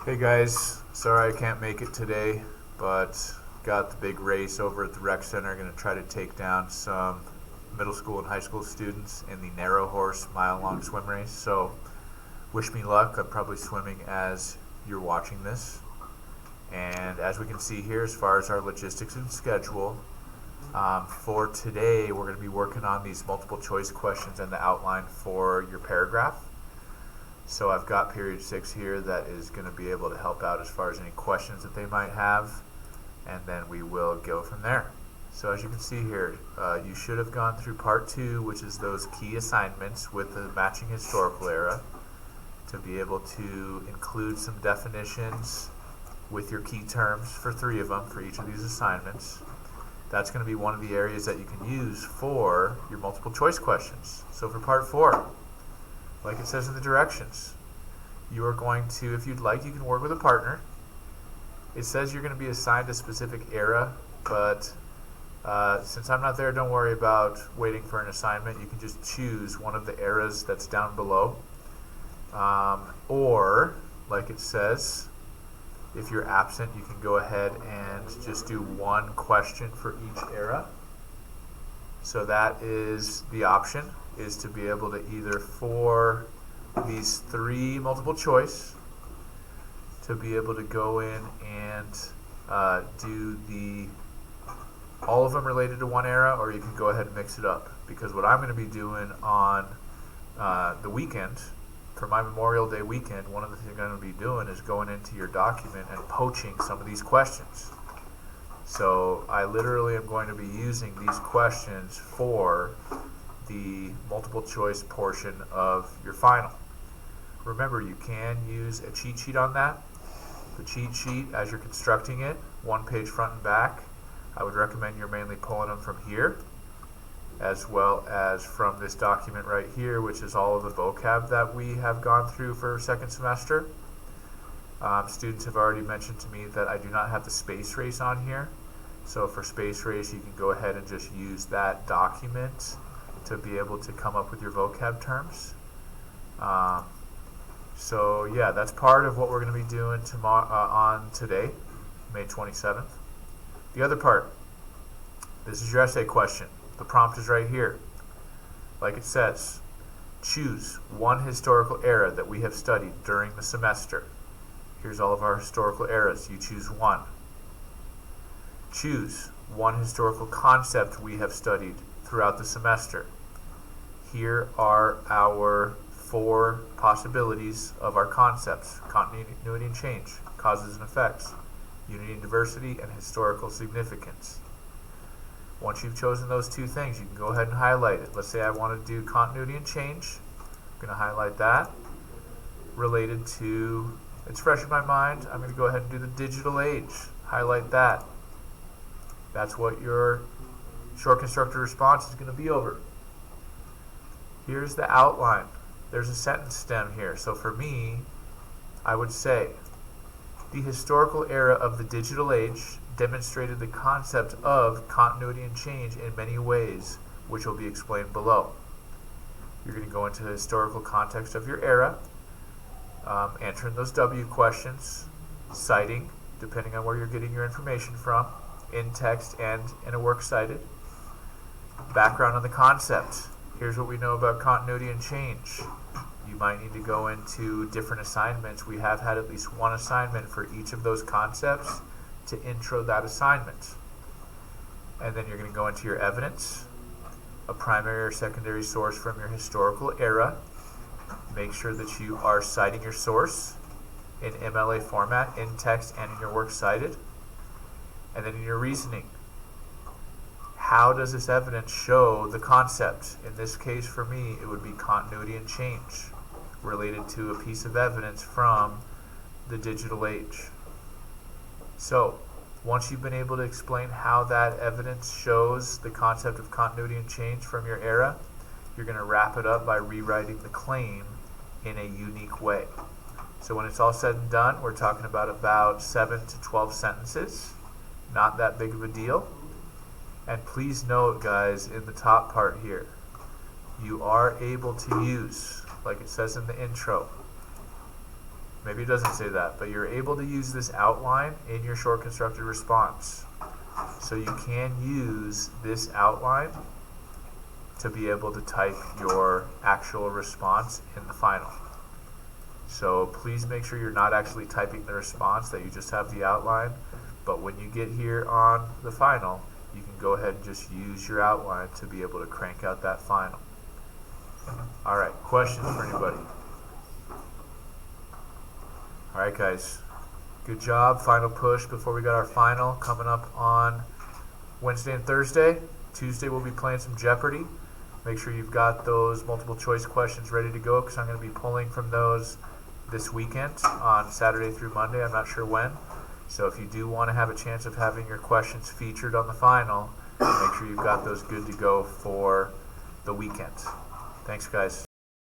Hey guys, sorry I can't make it today, but got the big race over at the rec center. Going to try to take down some middle school and high school students in the narrow horse mile-long swim race. So wish me luck. I'm probably swimming as you're watching this. And as we can see here, as far as our logistics and schedule, for today we're going to be working on these multiple choice questions and the outline for your paragraph. So I've got period 6 here that is going to be able to help out as far as any questions that they might have, and then we will go from there. So as you can see here, you should have gone through part 2, which is those key assignments with the matching historical era, to be able to include some definitions with your key terms for 3 of them for each of these assignments. That's going to be one of the areas that you can use for your multiple choice questions. So for part 4, like it says in the directions, you are going to, if you'd like, you can work with a partner. It says you're going to be assigned a specific era, but since I'm not there, don't worry about waiting for an assignment. You can just choose one of the eras that's down below. Or, like it says, if you're absent, you can go ahead and just do one question for each era. So that is the option, is to be able to either, for these 3 multiple choice, to be able to go in and do all of them related to one era, or you can go ahead and mix it up. Because what I'm going to be doing on the weekend, for my Memorial Day weekend, one of the things I'm going to be doing is going into your document and poaching some of these questions. So I literally am going to be using these questions for the multiple choice portion of your final. Remember, you can use a cheat sheet on that. The cheat sheet, as you're constructing it, 1 page front and back, I would recommend you're mainly pulling them from here, as well as from this document right here, which is all of the vocab that we have gone through for 2nd semester. Students have already mentioned to me that I do not have the space race on here. So for space race, you can go ahead and just use that document to be able to come up with your vocab terms. So yeah, that's part of what we're going to be doing tomorrow, on today, May 27th. The other part, this is your essay question. The prompt is right here. Like it says, choose one historical era that we have studied during the semester. Here's all of our historical eras. You choose one. Choose one historical concept we have studied throughout the semester. Here are our 4 possibilities of our concepts: continuity and change, causes and effects, unity and diversity, and historical significance. Once you've chosen those 2 things, you can go ahead and highlight it. Let's say I want to do continuity and change. I'm going to highlight that. Related to, it's fresh in my mind, I'm going to go ahead and do the digital age. Highlight that. That's what your short constructed response is going to be over. Here's the outline. There's a sentence stem here. So for me, I would say, the historical era of the digital age demonstrated the concept of continuity and change in many ways, which will be explained below. You're going to go into the historical context of your era, answering those W questions, citing, depending on where you're getting your information from, in text and in a works cited. Background on the concept. Here's what we know about continuity and change. You might need to go into different assignments. We have had at least 1 assignment for each of those concepts to intro that assignment. And then you're going to go into your evidence, a primary or secondary source from your historical era. Make sure that you are citing your source in MLA format, in text, and in your works cited. And then in your reasoning, how does this evidence show the concept? In this case, for me, it would be continuity and change, related to a piece of evidence from the digital age. So, once you've been able to explain how that evidence shows the concept of continuity and change from your era, you're going to wrap it up by rewriting the claim in a unique way. So when it's all said and done, we're talking about 7 to 12 sentences. Not that big of a deal. And please note, guys, in the top part here, you are able to use, like it says in the intro, Maybe it doesn't say that, but you're able to use this outline in your short constructed response. So you can use this outline to be able to type your actual response in the final. So please make sure you're not actually typing the response, that you just have the outline. But when you get here on the final, you can go ahead and just use your outline to be able to crank out that final. Alright, questions for anybody? Alright guys, good job. Final push before we got our final coming up on Wednesday and Thursday. Tuesday we'll be playing some Jeopardy. Make sure you've got those multiple choice questions ready to go, because I'm going to be pulling from those this weekend on Saturday through Monday. I'm not sure when. So if you do want to have a chance of having your questions featured on the final, make sure you've got those good to go for the weekend. Thanks guys.